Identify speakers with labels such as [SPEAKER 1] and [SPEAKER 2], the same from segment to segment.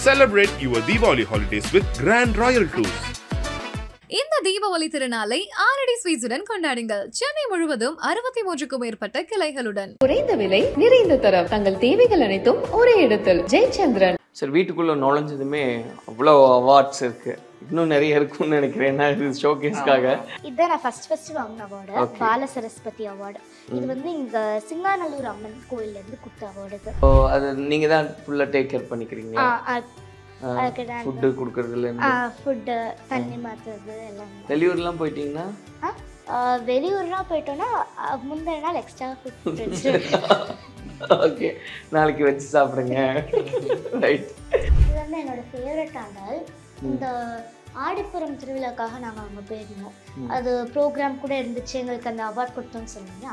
[SPEAKER 1] Celebrate your Diwali holidays with Grand Royal Tours.
[SPEAKER 2] இந்த தீபாவளி திருநாளை ஆரடி ஸ்வீட்ஸுடன் கொண்டாடுங்கள். சென்னை முழுவதும் 63க்கும் மேற்பட்ட கிளைகளுடன்
[SPEAKER 3] குறைந்த விலை, நிறைந்த தரம், தங்கள் தேவைகள் அனைத்தும் ஒரே இடத்தில். ஜெயச்சந்திரன்.
[SPEAKER 4] சரி, வீட்டுக்குள்ள நுழைஞ்சதுமே அவ்வளோ அவார்ட்ஸ் இருக்கு. இன்னும் நிறைய இருக்கும்னு நினைக்கிறேன். ஏன்னா இது ஷோகேஸ்க்காக.
[SPEAKER 5] இதுதான் நான் ஃபர்ஸ்ட் வாங்கின அவார்டு, பால சரஸ்வதி அவார்டு. இது வந்து இங்க சிங்காநல்லூர் அம்மன் கோயில்ல இருந்து கொடுத்த அவார்டு இது.
[SPEAKER 4] ஓ, அது நீங்க தான் ஃபுல்லா டேக் கேர் பண்ணிக்கிறீங்க. ஃபுட்டு கொடுக்கறதுல இருந்து
[SPEAKER 5] ஃபுட்டு, தண்ணி மாத்துறது எல்லாம்.
[SPEAKER 4] வெளியூர்லாம் போயிட்டீங்கன்னா
[SPEAKER 5] வெளியூர்லாம் போயிட்டோம்னா முந்தின நாள் எக்ஸ்ட்ரா ஃபுட் வச்சு
[SPEAKER 4] ஓகே, நாளைக்கு வச்சு சாப்பிடுங்க. ரைட்.
[SPEAKER 5] இது வந்து என்னோட ஃபேவரட் ஆண்டால். இந்த ஆடிப்புறம் திருவிழாக்காக நாங்கள் அங்கே போயிருந்தோம். அது ப்ரோக்ராம் கூட இருந்துச்சு, எங்களுக்கு அந்த அவார்ட் கொடுத்தோன்னு சொன்னீங்க.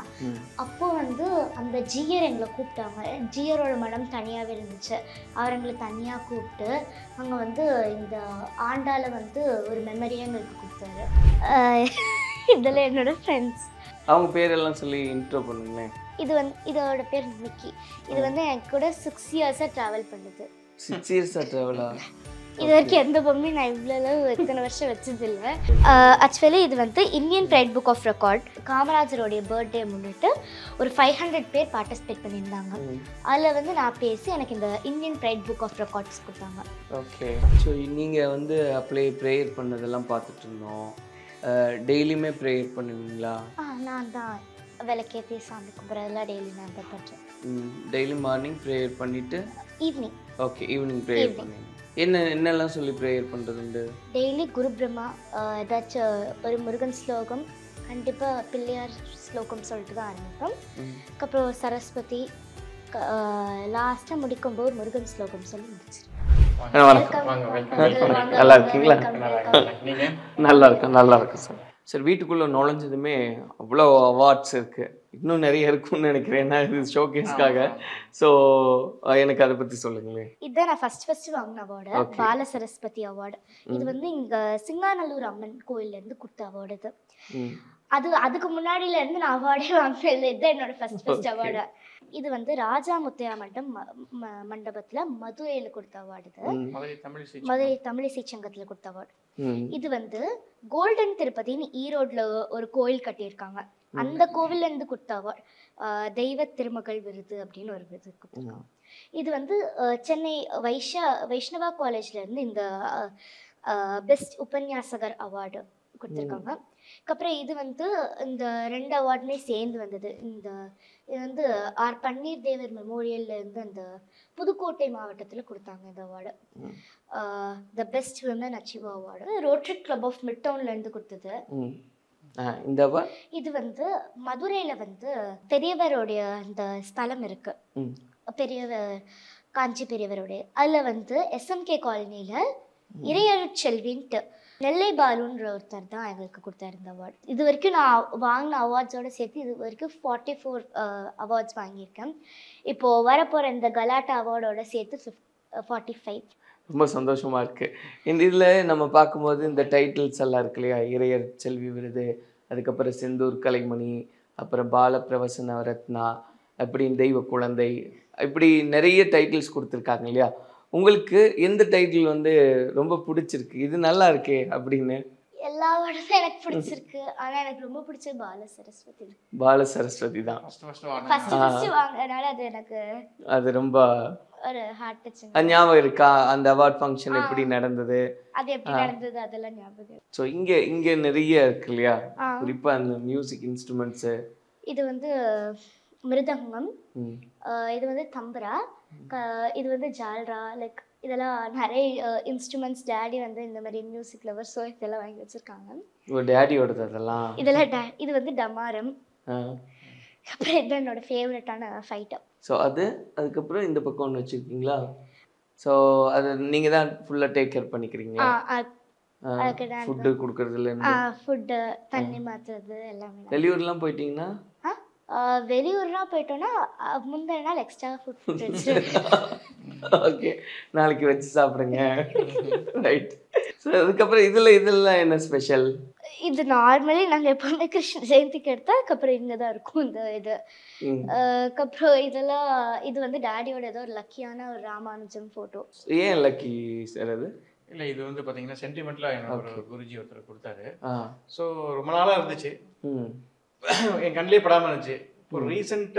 [SPEAKER 5] அப்போ வந்து அந்த ஜியர் எங்களை கூப்பிட்டாங்க. ஜியரோட மடம் தனியாகவே இருந்துச்சு. அவர் எங்களை தனியாக கூப்பிட்டு அங்கே வந்து இந்த ஆண்டால் வந்து ஒரு மெமரியாக எங்களுக்கு கொடுத்தாரு. இதில் என்னோட ஃப்ரெண்ட்ஸ்
[SPEAKER 4] அவங்க பேரெல்லாம் சொல்லி இன்ட்ரோ பண்ணுங்களேன்.
[SPEAKER 5] இது வந்து இதோட பேர் நிக்கி. இது வந்து எனக்கு கூட 6 இயர்ஸாக ட்ராவல் பண்ணுது.
[SPEAKER 4] 6 இயர்ஸாக ட்ராவலா?
[SPEAKER 5] இது வரைக்கும் எந்த பொம்மையும் நான் இவ்வளோ இத்தனை வருஷம் வச்சதில்லை. ஆக்சுவலி இது வந்து Indian pride book of record. காமராஜரோடைய பர்த்டே முன்னிட்டு ஒரு 500 பேர் பார்ட்டிசிபேட் பண்ணியிருந்தாங்க. அதில் வந்து நான் பேசி எனக்கு இந்த Indian pride book of records கொடுத்தாங்க.
[SPEAKER 4] ஓகே. ஸோ நீங்கள் வந்து அப்படியே ப்ரேயர் பண்ணதெல்லாம் பார்த்துட்டு இருந்தோம். டெய்லியுமே ப்ரேயர் பண்ணுவீங்களா?
[SPEAKER 5] நான் தான் விளக்கேற்றி சாமி கும்பிட்றதெல்லாம் டெய்லி நான் தான் பண்ணுறேன்.
[SPEAKER 4] டெய்லி மார்னிங் ப்ரேயர் பண்ணிவிட்டு
[SPEAKER 5] ஈவினிங்.
[SPEAKER 4] ஓகே, ஈவினிங் ப்ரேயர் பண்ணுவீங்க. என்னெல்லாம் சொல்லி ப்ரேயர் பண்ணுறது?
[SPEAKER 5] டெய்லி குரு பிரம்மா, ஏதாச்சும் ஒரு முருகன் ஸ்லோகம், கண்டிப்பாக பிள்ளையார் ஸ்லோகம் சொல்லிட்டு தான் ஆரம்பிப்போம். அதுக்கப்புறம் சரஸ்வதி, லாஸ்ட்டாக முடிக்கும்போது முருகன் ஸ்லோகம் சொல்லி முடிச்சிருக்கேன்.
[SPEAKER 4] நல்லா இருக்கீங்களா? நல்லா இருக்கேன் சார். சரி, வீட்டுக்குள்ளே நுழைஞ்சதுமே அவ்வளோ அவார்ட்ஸ் இருக்குது. இன்னும் நிறைய இருக்கும்னு நினைக்கிறேன். ஏன்னா இது ஷோகேஸ்க்காக. ஸோ எனக்கு அதை பற்றி சொல்லுங்களேன்.
[SPEAKER 5] இதுதான் நான் ஃபர்ஸ்ட் வாங்கின அவார்டு, பால சரஸ்வதி அவார்டு. இது வந்து இங்கே சிங்காநல்லூர் அம்மன் கோயிலேருந்து கொடுத்த அவார்டு இது. அதுக்கு முன்னாடியில இருந்து நான் அவார்டே வாங்கினது. இதுதான் என்னோட ஃபர்ஸ்ட் அவார்டு. இது வந்து ராஜா முத்தையா மண்டபத்துல மதுரையில கொடுத்த அவார்டு இது. மதுரை தமிழிசை சங்கத்துல கொடுத்த அவார்டு. இது வந்து கோல்டன் திருப்பதின்னு ஈரோட்ல ஒரு கோயில் கட்டியிருக்காங்க. அந்த கோவில்ல இருந்து கொடுத்த அவார்டு தெய்வ திருமகள் விருது அப்படின்னு ஒரு விருது கொடுத்தாங்க. இது வந்து சென்னை வைஷ்ணவா காலேஜ்ல இருந்து இந்த பெஸ்ட் உபன்யாசகர் அவார்டு கொடுத்துருக்காங்க. அதுக்கப்புறம் இது வந்து இந்த 2 அவார்டுமே சேர்ந்து வந்தது. இது வந்து பன்னீர் தேவர் மெமோரியல்ல இருந்து அந்த புதுக்கோட்டை மாவட்டத்தில் கொடுத்தாங்க இந்த award. The best women achieve award Rotary club of mid டவுன்ல இருந்து கொடுத்தது.
[SPEAKER 4] இந்த
[SPEAKER 5] இது வந்து மதுரையில வந்து பெரியவருடைய அந்த ஸ்தலம் இருக்கு, பெரியவர் காஞ்சி பெரியவருடைய. அதுல வந்து SMK காலனியில இறையருட்செல்வின்ட்டு நெல்லை பாலுன்ற ஒருத்தர் தான் எங்களுக்கு கொடுத்தாரு இந்த அவார்டு. இது வரைக்கும் நான் வாங்கின அவார்ட்ஸோடு சேர்த்து இது வரைக்கும் 44 அவார்ட்ஸ் வாங்கியிருக்கேன். இப்போது வரப்போகிற இந்த கலாட்டா அவார்டோட சேர்த்து 45.
[SPEAKER 4] ரொம்ப சந்தோஷமாக இருக்குது. இந்த இதில் நம்ம பார்க்கும்போது இந்த டைட்டில்ஸ் எல்லாம் இருக்கு இல்லையா? இறையர் செல்வி விருது, அதுக்கப்புறம் செந்தூர் கலைமணி, அப்புறம் பாலப்பிரவச நவரத்னா, அப்படி தெய்வ குழந்தை, இப்படி நிறைய டைட்டில்ஸ் கொடுத்துருக்காங்க இல்லையா? உங்களுக்கு எந்த டைட்டில் வந்து ரொம்ப பிடிச்சிருக்கு, இது நல்லா இருக்கே அப்படின்னு?
[SPEAKER 5] எல்லா வார்டும் எனக்கு பிடிச்சிருக்கு. ஆனா எனக்கு ரொம்ப பிடிச்ச பால சரஸ்வதி தான். ஃபர்ஸ்ட் வாங்குறதுனால அது எனக்கு
[SPEAKER 4] அது ரொம்ப
[SPEAKER 5] ஒரு ஹார்ட் டச்சிங்.
[SPEAKER 4] ஞாபகம் இருக்கா அந்த அவார்ட் ஃபங்க்ஷன் எப்படி நடந்தது?
[SPEAKER 5] அது எப்படி நடந்தது அதெல்லாம் ஞாபகம்.
[SPEAKER 4] ஸோ இங்கே நிறைய இருக்கு இல்லையா? குறிப்பா அந்த மியூசிக் இன்ஸ்ட்ருமெண்ட்ஸ்.
[SPEAKER 5] இது வந்து மிருதங்கம், இது வந்து தம்பரா, இது வந்து ஜால்ரா, லைக் இதெல்லாம் நிறைய இன்ஸ்ட்ருமெண்ட்ஸ். டேடி வந்து இந்த மாதிரி மியூசிக் லவர், ஸோ இதெல்லாம் வாங்கி வச்சிருக்காங்க.
[SPEAKER 4] டேடியோடது அதெல்லாம்.
[SPEAKER 5] இது வந்து டமாரம். அப்புறம் இது என்னோட ஃபேவரட்டான ஃபைட்டர்.
[SPEAKER 4] ஸோ அதுக்கப்புறம் இந்த பக்கம் ஒன்று வச்சுருக்கீங்களா? ஸோ அது நீங்கள் தான் ஃபுல்லாக டேக் கேர் பண்ணிக்கிறீங்களா? ஃபுட்டு கொடுக்கறதுல இருந்து
[SPEAKER 5] ஃபுட்டு, தண்ணி மாற்றுறது எல்லாமே.
[SPEAKER 4] வெளியூர்லாம் போயிட்டீங்கன்னா
[SPEAKER 5] வெளியூர்லாம் போயிட்டோம்னா முந்தின நாள் எக்ஸ்ட்ரா ஃபுட் வச்சு
[SPEAKER 4] ஓகே, நாளைக்கு வச்சு சாப்பிடுங்க. ரைட். ஸோ அதுக்கப்புறம் இதெல்லாம் என்ன ஸ்பெஷல்?
[SPEAKER 5] இது நார்மலி நாங்கள் எப்போவுமே கிருஷ்ண ஜெயந்திக்கு எடுத்தால் அதுக்கப்புறம் இங்கே தான் இருக்கும் இந்த இது. அதுக்கப்புறம் இதெல்லாம் இது வந்து டேடியோட ஏதோ ஒரு லக்கியான ஒரு ராமானுஜம் ஃபோட்டோ.
[SPEAKER 4] ஏன் லக்கி சார் அது?
[SPEAKER 6] இல்லை, இது வந்து பார்த்தீங்கன்னா சென்டிமெண்ட்லாம் எனக்கு ஒரு குருஜி ஒருத்தர் கொடுத்தாரு. ஸோ ரொம்ப நாளாக இருந்துச்சு, என் கண்ணிலே படாமல் இருந்துச்சு. ஒரு ரீசெண்ட்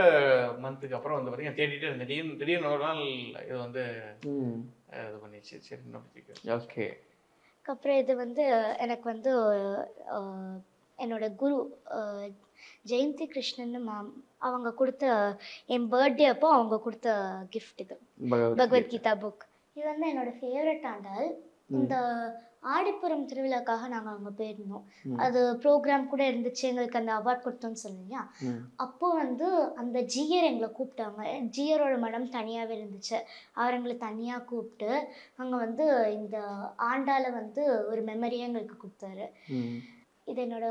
[SPEAKER 6] மந்த்துக்கு அப்புறம் வந்து பார்த்தீங்கன்னா தேடிட்டே இருந்தேன். திடீர்னு ஒரு நாள் இது வந்து இது பண்ணிச்சு. சரி,
[SPEAKER 4] ஓகே.
[SPEAKER 5] அப்புறம் இது வந்து எனக்கு வந்து என்னோட குரு ஜெயந்தி கிருஷ்ணன் மேம் அவங்க கொடுத்த என் பர்த்டே அப்போ அவங்க கொடுத்த கிஃப்ட் இது, பகவத்கீதா புக். இது வந்து என்னோட ஃபேவரட் ஆண்டால். இந்த ஆடிப்புறம் திருவிழாக்காக நாங்கள் அங்கே போயிருந்தோம். அது ப்ரோக்ராம் கூட இருந்துச்சு, எங்களுக்கு அந்த அவார்ட் கொடுத்தோன்னு சொன்னீங்க. அப்போ வந்து அந்த ஜியர் எங்களை கூப்பிட்டாங்க. ஜியரோட மடம் தனியாகவே இருந்துச்சு. அவர் எங்களை தனியாக கூப்பிட்டு அங்கே வந்து இந்த ஆண்டால வந்து ஒரு மெமரியை எங்களுக்கு கொடுத்தாரு. இது என்னோட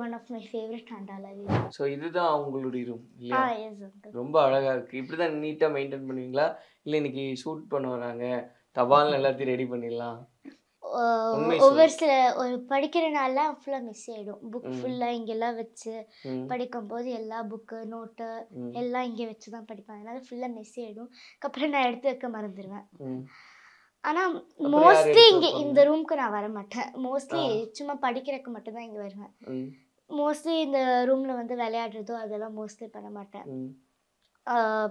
[SPEAKER 5] ஒன் ஆஃப் மை ஃபேவரட் ஆண்டால.
[SPEAKER 4] ஸோ இதுதான் அவங்களுடைய ரூம் இல்லையா? ரொம்ப அழகாக இருக்குது. இப்படி தான் நீட்டாக மெயின்டைன் பண்ணுவீங்களா, இல்லை இன்னைக்கு ஷூட் பண்ண வராங்க தபால் எல்லாத்தையும் ரெடி பண்ணிடலாம்?
[SPEAKER 5] ஒவ்வொரு சில ஒரு படிக்கிற நாள்லாம் ஃபுல்லாக மிஸ் ஆகிடும். புக் ஃபுல்லாக இங்கெல்லாம் வச்சு படிக்கும்போது எல்லா புக்கு நோட்டு எல்லாம் இங்கே வச்சு தான் படிப்பேன். அதனால ஃபுல்லாக மிஸ் ஆகிடும். அப்புறம் நான் எடுத்து வைக்க மறந்துடுவேன். ஆனால் மோஸ்ட்லி இங்கே இந்த ரூமுக்கு நான் வர மாட்டேன். மோஸ்ட்லி சும்மா படிக்கிறதுக்கு மட்டும்தான் இங்கே வருவேன். மோஸ்ட்லி இந்த ரூமில் வந்து விளையாடுறதோ அதெல்லாம் மோஸ்ட்லி பண்ண மாட்டேன்.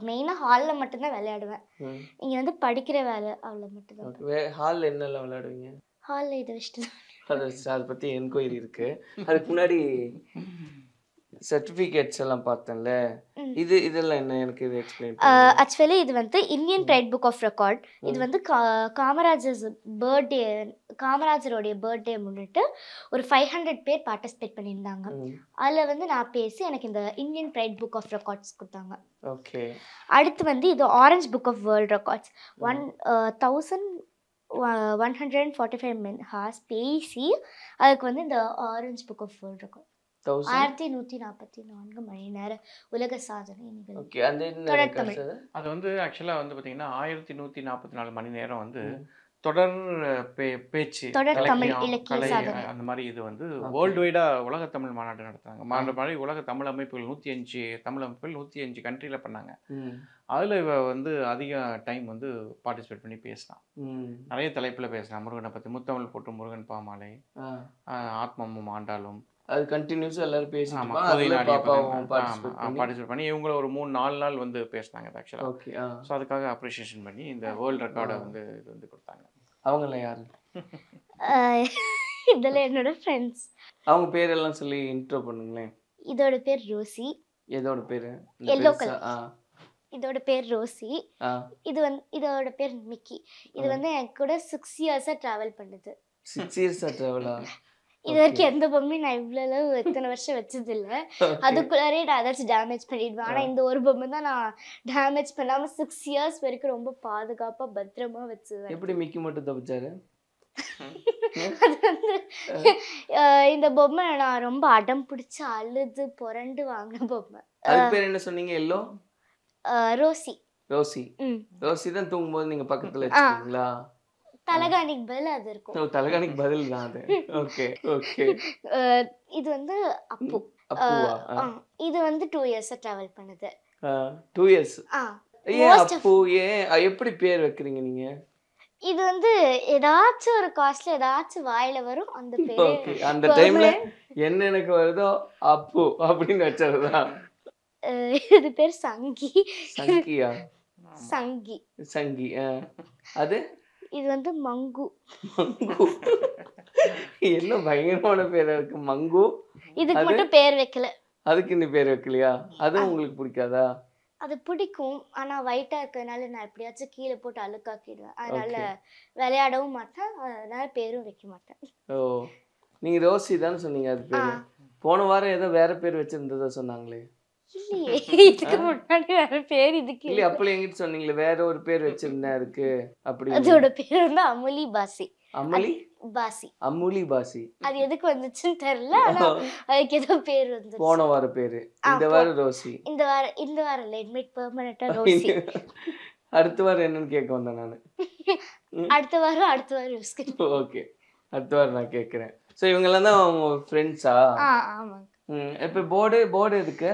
[SPEAKER 5] மெயினாக ஹாலில் மட்டும்தான் விளையாடுவேன். இங்கே வந்து படிக்கிற வேலை அவ்வளோ மட்டும்தான்.
[SPEAKER 4] ஹாலில் என்னெல்லாம் விளையாடுவீங்க?
[SPEAKER 5] ஹாலில் இதை வச்சுட்டு
[SPEAKER 4] அதை பற்றி என்கொயரி இருக்குது. அதுக்கு முன்னாடி சர்டிஃபிகேட்ஸ் எல்லாம் பார்த்தேன்ல, இதெல்லாம் என்ன, எனக்கு இது எக்ஸ்பிளைன்.
[SPEAKER 5] ஆக்சுவலி இது வந்து Indian pride book of record. இது வந்து காமராஜரோடைய பர்த்டே முன்னிட்டு ஒரு 500 பேர் பார்ட்டிசிபேட் பண்ணியிருந்தாங்க. அதில் வந்து நான் பேசி எனக்கு இந்த Indian pride book of records கொடுத்தாங்க.
[SPEAKER 4] ஓகே.
[SPEAKER 5] அடுத்து வந்து இது orange book of world records. 1145 men hours பேசி அதுக்கு வந்து இந்த orange book of world record 1144 மணி நேர உலக சாதனை நிகழ்வு.
[SPEAKER 6] அது வந்து ஆக்சுவலாக வந்து பார்த்தீங்கன்னா 1144 மணி நேரம் வந்து தொடர் பேச்சு அந்த மாதிரி. இது வந்து வேர்ல்டு வைடாக உலக தமிழ் மாநாடு நடத்துனாங்க. மாதிரி உலக தமிழ் அமைப்புகள் 105 தமிழ் அமைப்புகள் 105 கண்ட்ரியில் பண்ணாங்க. அதில் இவ வந்து அதிக டைம் வந்து பார்ட்டிசிபேட் பண்ணி பேசினான். நிறைய தலைப்பில் பேசினான். முருகனை பற்றி முத்தமிழ் போட்டு முருகன் பாமாலை, ஆத்மமும் ஆண்டாலும்,
[SPEAKER 4] அது கண்டினியூஸா எல்லாரும் பேசினாங்க.
[SPEAKER 6] பார்ட்டிசிபேட் பண்ணி இவங்கள ஒரு 3-4 நாள் வந்து பேசினாங்க ஆக்சுவலாக.
[SPEAKER 4] ஓகே.
[SPEAKER 6] ஸோ அதுக்காக அப்ரிஷியேஷன் பண்ணி இந்த வேர்ல்டு ரெக்கார்டை வந்து இது வந்து கொடுத்தாங்க.
[SPEAKER 4] அவங்கள யாரு?
[SPEAKER 5] இதெல்லாம் என்னோட ஃப்ரெண்ட்ஸ்.
[SPEAKER 4] அவங்க பேரெல்லாம் சொல்லி இன்ட்ரோ பண்ணுங்களேன்.
[SPEAKER 5] இதோட பேர் ரோசி.
[SPEAKER 4] இதோட பேர்
[SPEAKER 5] எல்லோ கலர். இதோட பேர் ரோசி. இது வந்து இதோட பேர் மிக்கி. இது வந்து என் கூட 6 இயர்ஸாக ட்ராவல் பண்ணுது.
[SPEAKER 4] 6 இயர்ஸாக ட்ராவலா?
[SPEAKER 5] இது வரைக்கும் எந்த பொம்மையும் நான் இவ்வளோ எத்தனை வருஷம் வச்சது இல்லை. அதுக்குள்ளாரே நான் ஏதாச்சும் டேமேஜ் பண்ணிடுவேன். ஆனால் இந்த ஒரு பொம்மை தான் நான் டேமேஜ் பண்ணாமல் 6 இயர்ஸ் வரைக்கும் ரொம்ப பாதுகாப்பாக பத்திரமா வச்சுருவேன்.
[SPEAKER 4] எப்படி மிக்கி மட்டும் தப்பிச்சாரு?
[SPEAKER 5] அது வந்து இந்த பொம்மை நான் ரொம்ப அடம் பிடிச்சி அழுது புரண்டு வாங்கின பொம்மை.
[SPEAKER 4] அது பேர் என்ன சொன்னீங்க? Yellow
[SPEAKER 5] Rousey.
[SPEAKER 4] ரோசி. ரோசி தான் தூங்கும்போது நீங்க பக்கத்துல வச்சிருக்கீங்களா?
[SPEAKER 5] தலகாணிக்கு பதில் அது இருக்கும்.
[SPEAKER 4] தலகாணிக்கு பதில் தான் அது. Okay okay.
[SPEAKER 5] இது வந்து அப்பு. இது வந்து 2 இயர்ஸா டிராவல் பண்ணுது.
[SPEAKER 4] 2 இயர்ஸ். ஏன் அப்பு? ஏன் எப்படி பேர் வைக்கிறீங்க நீங்க?
[SPEAKER 5] இது வந்து ஏதாச்சும் ஒரு காஸ்ட்ல ஏதாச்சும் வாயில வரும் அந்த பேர்.
[SPEAKER 4] ஓகே. அந்த டைம்ல என்ன எனக்கு வருதோ அப்பு அப்படின்னு வச்சதுதான்.
[SPEAKER 5] இது பேர் சங்கி.
[SPEAKER 4] சங்கியா?
[SPEAKER 5] சங்கி.
[SPEAKER 4] சங்கி. அது
[SPEAKER 5] இது வந்து மங்கு.
[SPEAKER 4] மங்கு என்ன பயங்கரமான பேரா இருக்கு. மங்கு.
[SPEAKER 5] இதுக்கு மட்டும் பேர் வைக்கல.
[SPEAKER 4] அதுக்கு இன்னும் பேர் வைக்கலையா? அது உங்களுக்கு பிடிக்காதா?
[SPEAKER 5] அது பிடிக்கும். ஆனா ஒயிட்டா இருக்கிறதுனால நான் எப்படியாச்சும் கீழே போட்டு அழுக்காக்கிடுவேன். அதனால விளையாடவும் மாட்டேன். அதனால பேரும் வைக்க மாட்டேன்.
[SPEAKER 4] ஓ, நீங்க ரோசி தானே சொன்னீங்க அது பேரு. போன வாரம் ஏதோ வேற பேர் வச்சிருந்ததா சொன்னாங்களே.
[SPEAKER 5] இல்லையே, இதுக்கு முன்னாடி வேற பேர் இதுக்கு
[SPEAKER 4] இல்ல. அப்பல எங்கிட்ட சொன்னீங்களே வேற ஒரு பேர் வச்சிருந்தேன் இருக்கு அப்படி.
[SPEAKER 5] அதோட பேர் வந்து அமுலி பாசி.
[SPEAKER 4] அமுலி
[SPEAKER 5] பாசி.
[SPEAKER 4] அமுலி பாசி.
[SPEAKER 5] அது எதுக்கு வந்துச்சுன்னு தெரியல. ஆனா அதுக்கு ஏதோ பேர் வந்து
[SPEAKER 4] போன வார பேரு. இந்த வாரம் ரோசி.
[SPEAKER 5] இந்த வாரம் இல்ல. இன்மேட் பெர்மனன்ட்டா ரோசி.
[SPEAKER 4] அடுத்த வாரம் என்னன்னு கேட்க வந்தேன் நான்.
[SPEAKER 5] அடுத்த வாரம் யோசிக்கிறேன்.
[SPEAKER 4] ஓகே, அடுத்த வாரம் நான் கேட்குறேன். ஸோ இவங்கெல்லாம் தான் அவங்க ஃப்ரெண்ட்ஸா?
[SPEAKER 5] ஆமாங்க.
[SPEAKER 4] இப்போ போர்டு எதுக்கு?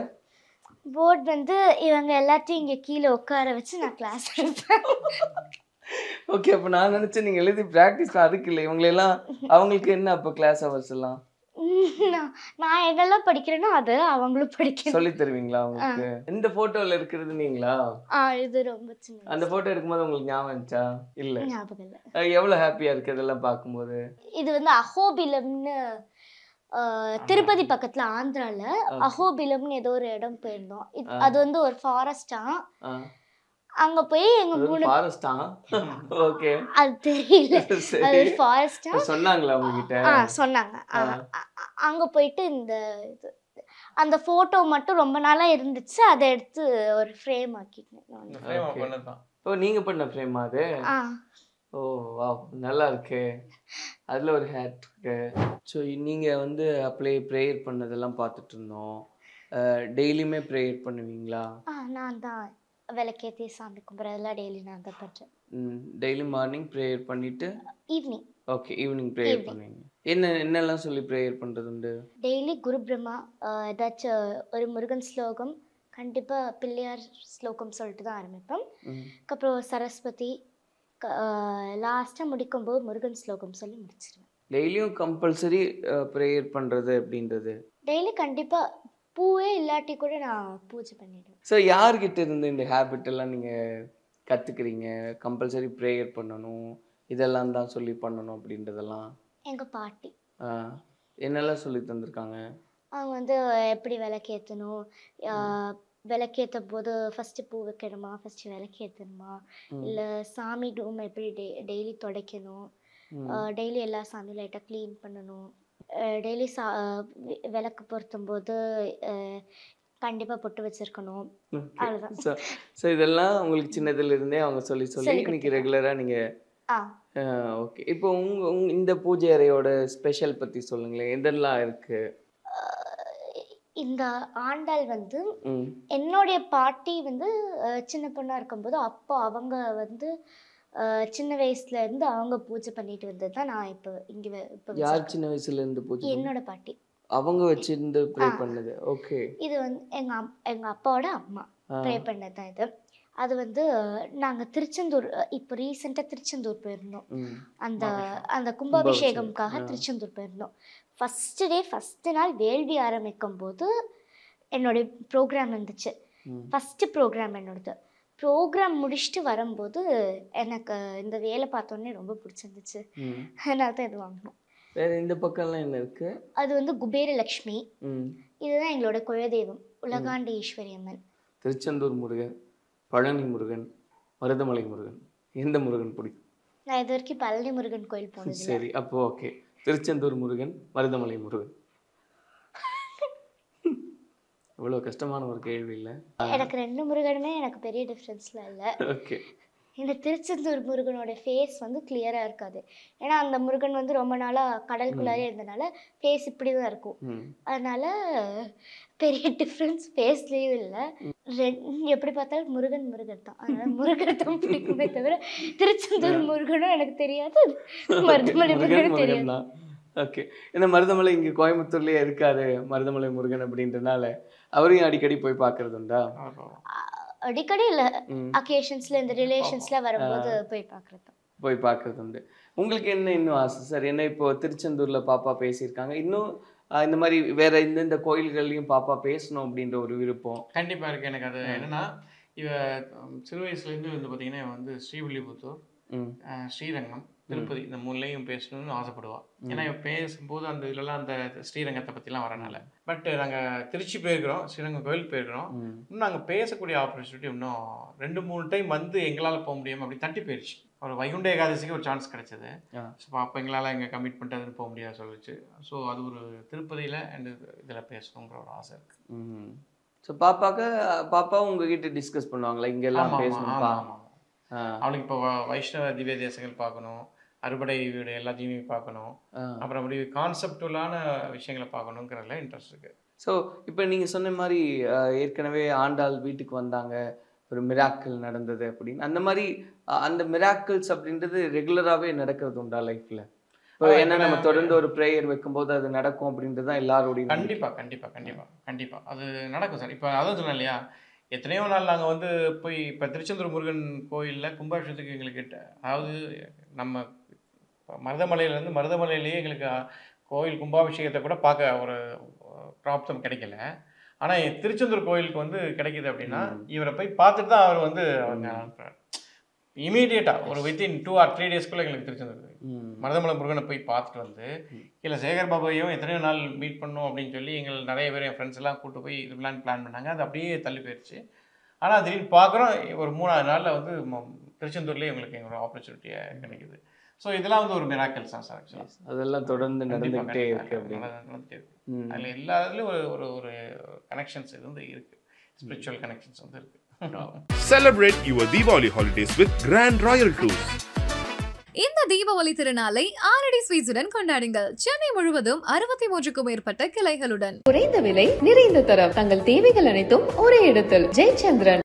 [SPEAKER 5] போர்டு வந்து இவங்க எல்லாத்தையும் இங்கே கீழே உட்கார வச்சு நான் கிளாஸ் எடுப்பேன்.
[SPEAKER 4] ஓகே, அப்போ நான் நினச்சேன் நீங்கள் எழுதி ப்ராக்டிஸ் அதுக்கு இல்லை, இவங்களெல்லாம் அவங்களுக்கு என்ன அப்போ கிளாஸ் ஹவர்ஸ் எல்லாம்
[SPEAKER 5] நான் எங்கெல்லாம் படிக்கிறேனோ அது அவங்களும் படிக்கிறேன்.
[SPEAKER 4] சொல்லி தருவீங்களா அவங்களுக்கு? இந்த போட்டோல இருக்கிறது நீங்களா?
[SPEAKER 5] இது ரொம்ப சின்ன.
[SPEAKER 4] அந்த போட்டோ எடுக்கும்போது உங்களுக்கு ஞாபகம் இருந்துச்சா? இல்ல,
[SPEAKER 5] ஞாபகம் இல்ல.
[SPEAKER 4] எவ்வளவு ஹாப்பியா இருக்கு இதெல்லாம் பார்க்கும்போது.
[SPEAKER 5] இது வந்து அஹோபிலம்னு திருப்பதி பக்கத்துல ஆந்திரால அஹோபிலம்னு ஏதோ ஒரு இடம் போயிருந்தோம். அது வந்து ஒரு ஃபாரஸ்டா. அங்க போய் எங்க 3
[SPEAKER 4] ஃபாரஸ்டா? ஓகே,
[SPEAKER 5] அது தெரியல, அது ஒரு ஃபாரஸ்டா
[SPEAKER 4] சொன்னாங்களா உங்ககிட்ட?
[SPEAKER 5] சொன்னாங்க. அங்க போயிட்டு அந்த போட்டோ மட்டும் ரொம்ப நாளா இருந்துச்சு, அதை எடுத்து ஒரு ஃப்ரேம் ஆக்கிட்டேன்.
[SPEAKER 4] ஓ, நீங்க பண்ண ஃப்ரேமா அது? ஓ வாவ், நல்லா இருக்கு. அதுல ஒரு ஹேட் இருக்கு. ஸோ நீங்க வந்து அப்படியே ப்ரேயர் பண்ணதெல்லாம் பார்த்துட்டு இருந்தோம். டெய்லியுமே ப்ரேயர் பண்ணுவீங்களா?
[SPEAKER 5] நான் தான் விளக்கேற்றி சாமி கும்பிட்றதெல்லாம் டெய்லி நான் தான் பண்ணுறேன்.
[SPEAKER 4] டெய்லி மார்னிங் ப்ரேயர் பண்ணிட்டு
[SPEAKER 5] ஈவினிங்.
[SPEAKER 4] ஓகே, ஈவினிங் ப்ரேயர் பண்ணுவீங்க. என்னெல்லாம் சொல்லி ப்ரேயர் பண்ணுறது உண்டு?
[SPEAKER 5] டெய்லி குரு பிரம்மா ஏதாச்சும் ஒரு முருகன் ஸ்லோகம், கண்டிப்பாக பிள்ளையார் ஸ்லோகம் சொல்லிட்டு தான் ஆரம்பிப்பேன். அதுக்கப்புறம் சரஸ்வதி, லாஸ்ட்டாக முடிக்கும்போது முருகன் ஸ்லோகம் சொல்லி முடிச்சிடுவேன்.
[SPEAKER 4] டெய்லியும் கம்பல்சரி ப்ரேயர் பண்ணுறது அப்படின்றது?
[SPEAKER 5] டெய்லி கண்டிப்பாக பூவே இல்லாட்டி கூட நான் பூஜை பண்ணிடுவேன்.
[SPEAKER 4] ஸோ யார்கிட்ட இருந்து இந்த ஹேபிட் எல்லாம் நீங்கள் கற்றுக்குறீங்க? கம்பல்சரி ப்ரேயர் பண்ணணும், இதெல்லாம் தான் சொல்லி பண்ணணும் அப்படின்றதெல்லாம்?
[SPEAKER 5] எங்கள் பாட்டி.
[SPEAKER 4] என்னெல்லாம் சொல்லி தந்திருக்காங்க?
[SPEAKER 5] அவங்க வந்து எப்படி விளக்கேற்றணும், விளக்கேற்ற போது ஃபஸ்ட்டு பூ வைக்கணுமா, ஃபஸ்ட்டு விளக்கேற்றணுமா, இல்லை சாமி ரூம் எப்படி டெய்லி துடைக்கணும், டெய்லி எல்லா சாமியும் லைட்டாக க்ளீன் பண்ணணும், டெய்லி விளக்கு பொருத்தும் போது கண்டிப்பாக பொட்டு வச்சுருக்கணும், அவ்வளோதான்.
[SPEAKER 4] ஸோ இதெல்லாம் உங்களுக்கு சின்னதுலேருந்தே அவங்க சொல்லி இன்னைக்கு ரெகுலராக நீங்கள் ஓகே. இப்போ இந்த பூஜை அறையோட ஸ்பெஷல் பற்றி சொல்லுங்களேன், எதெல்லாம் இருக்குது?
[SPEAKER 5] இந்த ஆண்டாள் வந்து என்னுடைய பாட்டி வந்து சின்ன பொண்ணாக இருக்கும்போது அப்போ அவங்க வந்து சின்ன வயசுல இருந்து அவங்க பூஜை பண்ணிட்டு வந்தது தான் நான் இப்போ இங்கே இப்போ.
[SPEAKER 4] யார் சின்ன வயசுல இருந்து பூஜை?
[SPEAKER 5] என்னோட பாட்டி
[SPEAKER 4] அவங்க வச்சிருந்து ப்ரே பண்ணது. ஓகே, இது
[SPEAKER 5] வந்து எங்க அப்பாவோட அம்மா ப்ரே பண்ணது தான் இது. அது வந்து நாங்கள் திருச்செந்தூர் இப்போ ரீசெண்டாக திருச்செந்தூர் போயிருந்தோம். அந்த கும்பாபிஷேகம்காக திருச்செந்தூர் போயிருந்தோம். ஃபஸ்ட்டு நாள் வேள்வி ஆரம்பிக்கும் போது என்னுடைய ப்ரோக்ராம் இருந்துச்சு. ஃபஸ்ட்டு ப்ரோக்ராம் என்னோடது. ப்ரோக்ராம் முடிச்சுட்டு வரும்போது எனக்கு இந்த வேலை பார்த்தோன்னே ரொம்ப பிடிச்சிருந்துச்சு, அதனால தான் இது வாங்கினோம்.
[SPEAKER 4] வேறு இந்த பக்கம்லாம் என்ன இருக்கு?
[SPEAKER 5] அது வந்து குபேரலக்ஷ்மி. இதுதான் எங்களோட குலதெய்வம், உலகாண்டி ஈஸ்வரி அம்மன்.
[SPEAKER 4] திருச்செந்தூர் முருகன், பழனி முருகன், மருதமலை முருகன், எந்த முருகன் பிடிக்கும்?
[SPEAKER 5] நான் இது வரைக்கும் பழனி முருகன் கோயில் போனது.
[SPEAKER 4] சரி, அப்போ ஓகே, திருச்செந்தூர் முருகன், மருதமலை முருகன். இவ்வளோ கஷ்டமான ஒரு கேள்வி இல்லை.
[SPEAKER 5] எனக்கு 2 முருகனுமே எனக்கு பெரிய டிஃப்ரென்ஸ்லாம் இல்லை.
[SPEAKER 4] ஓகே,
[SPEAKER 5] இந்த திருச்செந்தூர் முருகனோட ஃபேஸ் வந்து கிளியராக இருக்காது. ஏன்னா அந்த முருகன் வந்து ரொம்ப நாளாக கடலுக்குள்ளாரே இருந்தனால ஃபேஸ் இப்படி தான் இருக்கும். அதனால பெரிய டிஃப்ரென்ஸ் ஃபேஸ்லேயும் இல்லை. எப்படி பார்த்தாலும் முருகன் தான். அதனால முருகன் தான் பிடிக்குமே தவிர திருச்செந்தூர் முருகனும் எனக்கு தெரியாது, மருதமலை முருகனும் தெரியாது.
[SPEAKER 4] ஓகே, ஏன்னா மருதமலை இங்கே கோயம்புத்தூர்லேயே இருக்காரு மருதமலை முருகன் அப்படின்றனால அவரையும் அடிக்கடி போய் பார்க்கறது உண்டா?
[SPEAKER 5] அடிக்கடி இல்லை, அக்கேஷன்ஸ்ல இந்த ரிலேஷன்ஸ்ல வரும்போது போய் பார்க்கறது உண்டு. உங்களுக்கு என்ன இன்னும் ஆசை சார்? என்ன இப்போ திருச்செந்தூர்ல பாப்பா பேசியிருக்காங்க, இன்னும் இந்த மாதிரி வேற எந்தெந்த கோயில்கள்லையும் பாப்பா பேசணும் அப்படின்ற ஒரு விருப்பம்
[SPEAKER 6] கண்டிப்பா இருக்கு எனக்கு. அது என்னன்னா, இவ சிறு வயசுலேருந்து வந்து பார்த்தீங்கன்னா வந்து ஸ்ரீவில்லிபுத்தூர், ஸ்ரீரங்கம், திருப்பதி இந்த 3லையும் பேசணும்னு ஆசைப்படுவாள். ஏன்னா இவ பேசும்போது அந்த இதுலலாம் அந்த ஸ்ரீரங்கத்தை பற்றிலாம் வரனால. பட் நாங்கள் திருச்சி போயிருக்கிறோம், ஸ்ரீரங்கம் கோயிலுக்கு போயிருக்கிறோம். இன்னும் நாங்கள் பேசக்கூடிய ஆப்பர்ச்சுனிட்டி இன்னும் 2-3 டைம் வந்து எங்களால் போக முடியும் அப்படி தட்டி போயிடுச்சு. ஒரு வைகுண்ட ஏகாதசிக்கு ஒரு சான்ஸ் கிடைச்சது. ஸோ அப்போ எங்களால் எங்கள் கமிட் பண்ணிட்டு அதுன்னு போக முடியாது சொல்லிச்சு. ஸோ அது ஒரு திருப்பதியில் அண்ட் இதில் பேசணுங்கிற ஒரு ஆசை இருக்குது.
[SPEAKER 4] ஸோ பாப்பாவும் உங்ககிட்ட டிஸ்கஸ் பண்ணுவாங்களா இங்கெல்லாம் பேசணும்ப்பா?
[SPEAKER 6] அவனுக்கு இப்போ வைஷ்ணவ திவ்ய தேசங்கள் பார்க்கணும், அறுபடை வீடு எல்லாத்தையுமே பார்க்கணும், அப்புறம் அப்படி கான்செப்டுவலான விஷயங்களை பார்க்கணுங்கிறதுல இன்ட்ரெஸ்ட் இருக்குது.
[SPEAKER 4] ஸோ இப்போ நீங்கள் சொன்ன மாதிரி ஏற்கனவே ஆண்டாள் வீட்டுக்கு வந்தாங்க, ஒரு மிராக்கிள் நடந்தது அப்படின்னு அந்த மாதிரி அந்த மிராக்கிள்ஸ் அப்படின்றது ரெகுலராகவே நடக்கிறது உண்டா லைஃப்பில்? இப்போ ஏன்னா நம்ம தொடர்ந்து ஒரு ப்ரேயர் வைக்கும்போது அது நடக்கும் அப்படின்றது தான் எல்லாரோடைய.
[SPEAKER 6] கண்டிப்பாக அது நடக்கும் சார். இப்போ அதான் சொன்னேன் இல்லையா, எத்தனையோ நாள் நாங்கள் வந்து போய் இப்போ திருச்செந்தூர் முருகன் கோயிலில் கும்பாபிஷேகத்துக்கு எங்களுக்கு அதாவது நம்ம மருதமலையிலேருந்து மருதமலையிலேயே எங்களுக்கு கோயில் கும்பாபிஷேகத்தை கூட பார்க்க ஒரு பிராப்தம் கிடைக்கல. ஆனால் திருச்செந்தூர் கோயிலுக்கு வந்து கிடைக்கிது அப்படின்னா இவரை போய் பார்த்துட்டு தான் அவர் வந்து அவங்க அனுப்புகிறார். இமீடியட்டாக ஒரு வித்தின் 2 or 3 டேஸ்க்குள்ளே எங்களுக்கு திருச்செந்தூர் மருதமலை முருகனை போய் பார்த்துட்டு வந்து இல்லை சேகர் பாபாவையும் எத்தனையோ நாள் மீட் பண்ணோம் அப்படின்னு சொல்லி எங்கள் நிறைய பேர் என் ஃப்ரெண்ட்ஸ் எல்லாம் கூப்பிட்டு போய் இது பிளான் பண்ணாங்க. அது அப்படியே தள்ளி போயிடுச்சு. ஆனால் திடீர்னு பார்க்குறோம் ஒரு 3ஆவது நாளில் வந்து திருச்செந்தூர்லேயே எங்களுக்கு ஒரு ஆப்பர்ச்சுனிட்டியாக கிடைக்குது. ஸோ இதெல்லாம் வந்து ஒரு மிராக்கிள்ஸ் தான் சார். ஆக்சுவலாக
[SPEAKER 4] அதெல்லாம் தொடர்ந்து நடந்துகிட்டே இருக்கு.
[SPEAKER 6] நடந்துகிட்டே இருக்கு. அதில் எல்லா இதுலேயும் ஒரு ஒரு கனெக்ஷன்ஸ் இது வந்து இருக்குது. ஸ்பிரிச்சுவல் கனெக்ஷன்ஸ் வந்து இருக்குது.
[SPEAKER 1] Celebrate your Diwali holidays with Grand Royal Tours.
[SPEAKER 2] இந்த தீபாவளி திருநாளை ஆரடி ஸ்வீட்ஸுடன் கொண்டாடுங்கள். சென்னை முழுவதும் 63க்கும் மேற்பட்ட கிளைகளுடன்.
[SPEAKER 3] குறைந்த விலை, நிறைந்த தரம், தங்கள் தேவைகள் அனைத்தும் ஒரே இடத்தில். ஜெயச்சந்திரன்.